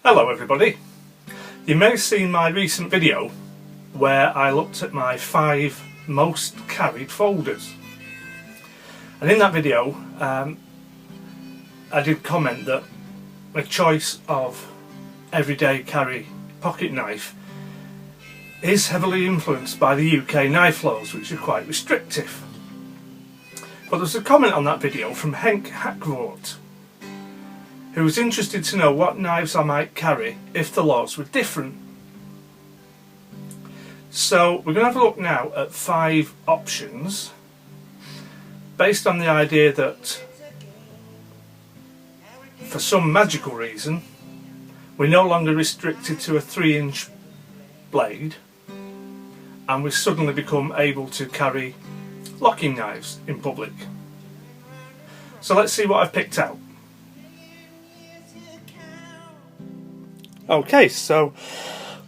Hello everybody. You may have seen my recent video where I looked at my 5 most carried folders, and in that video I did comment that my choice of everyday carry pocket knife is heavily influenced by the UK knife laws, which are quite restrictive. But there's a comment on that video from Henk Hackvoort, who was interested to know what knives I might carry if the laws were different. So we're going to have a look now at 5 options based on the idea that for some magical reason we're no longer restricted to a 3-inch blade and we suddenly become able to carry locking knives in public. So let's see what I've picked out. Okay, so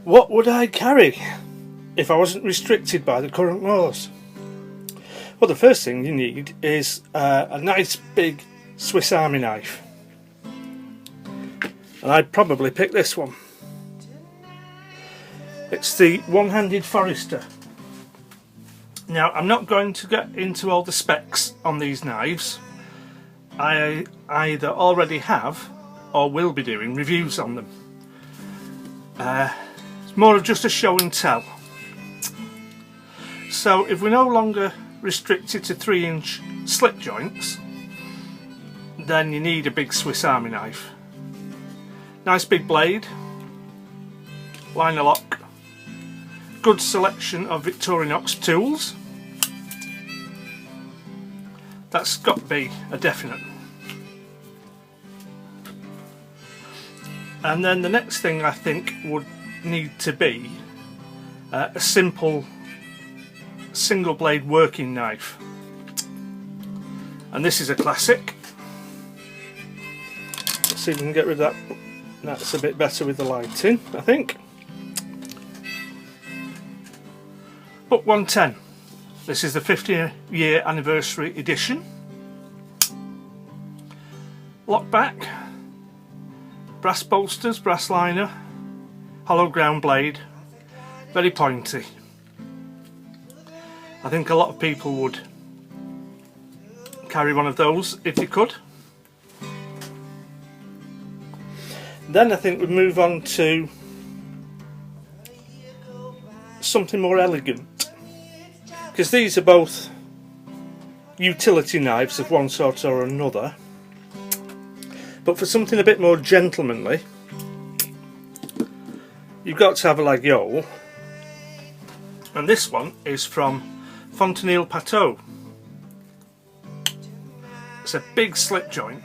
what would I carry if I wasn't restricted by the current laws? Well, the first thing you need is a nice big Swiss Army knife, and I'd probably pick this one. It's the One-Handed Forester. Now, I'm not going to get into all the specs on these knives. I either already have or will be doing reviews on them. It's more of just a show and tell. So if we're no longer restricted to 3-inch slip joints, then you need a big Swiss Army knife. Nice big blade, liner lock, good selection of Victorinox tools. That's got to be a definite. And then the next thing I think would need to be a simple single blade working knife, and this is a classic. Let's see if we can get rid of that. That's a bit better with the lighting, I think. Book 110. This is the 50-year anniversary edition. Lock back, brass bolsters, brass liner, hollow ground blade, very pointy. I think a lot of people would carry one of those if they could. Then I think we'd move on to something more elegant, because these are both utility knives of one sort or another. But for something a bit more gentlemanly, you've got to have a Laguiole, and this one is from Fontenille Patteau. It's a big slip joint,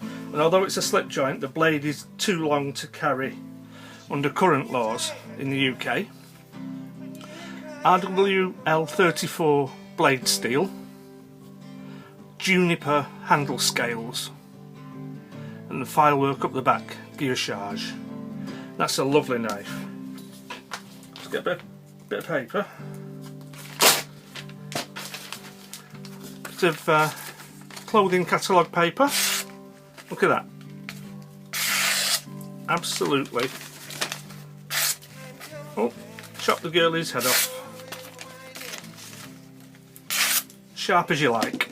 and although it's a slip joint, the blade is too long to carry under current laws in the UK. RWL34 blade steel, juniper handle scales, and the filework up the back, guillochage. That's a lovely knife. Let's get a bit of paper. Bit of clothing catalogue paper. Look at that. Absolutely. Oh, chop the girlie's head off. Sharp as you like.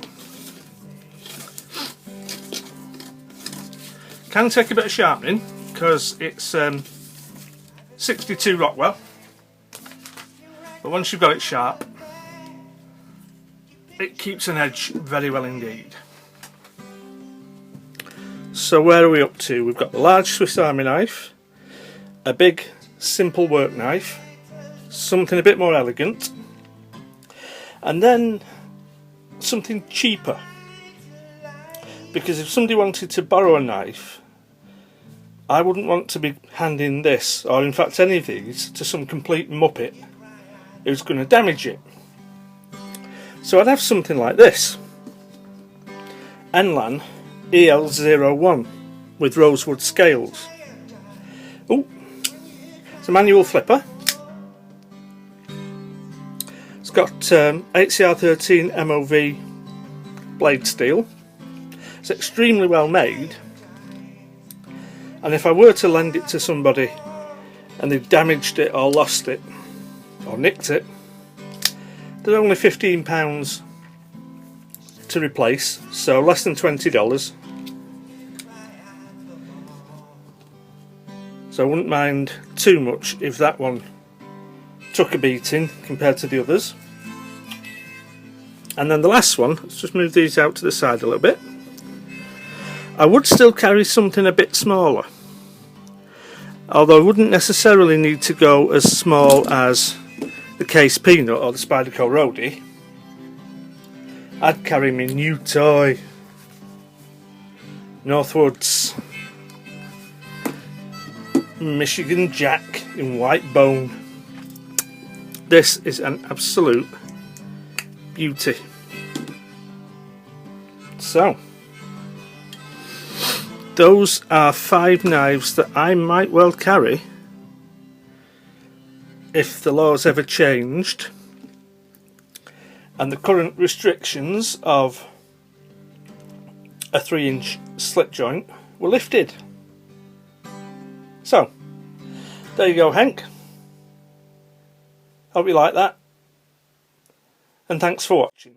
Can take a bit of sharpening because it's 62 Rockwell, but once you've got it sharp, it keeps an edge very well indeed. So where are we up to? We've got the large Swiss Army knife, a big simple work knife, something a bit more elegant, and then something cheaper. Because if somebody wanted to borrow a knife, I wouldn't want to be handing this, or in fact any of these, to some complete muppet who's going to damage it. So I'd have something like this. Enlan EL01 with rosewood scales. Oh, it's a manual flipper. It's got HCR13 MOV blade steel. It's extremely well made, And if I were to lend it to somebody and they've damaged it or lost it or nicked it, they're only £15 to replace, so less than $20. So I wouldn't mind too much if that one took a beating compared to the others. And then the last one, let's just move these out to the side a little bit. I would still carry something a bit smaller, although I wouldn't necessarily need to go as small as the Case Peanut or the Spyderco Roadie. I'd carry my new toy, Northwoods Michigan Jack in white bone. This is an absolute beauty. So, those are 5 knives that I might well carry if the laws ever changed and the current restrictions of a 3-inch slip joint were lifted. So, there you go, Hank. Hope you like that, and thanks for watching.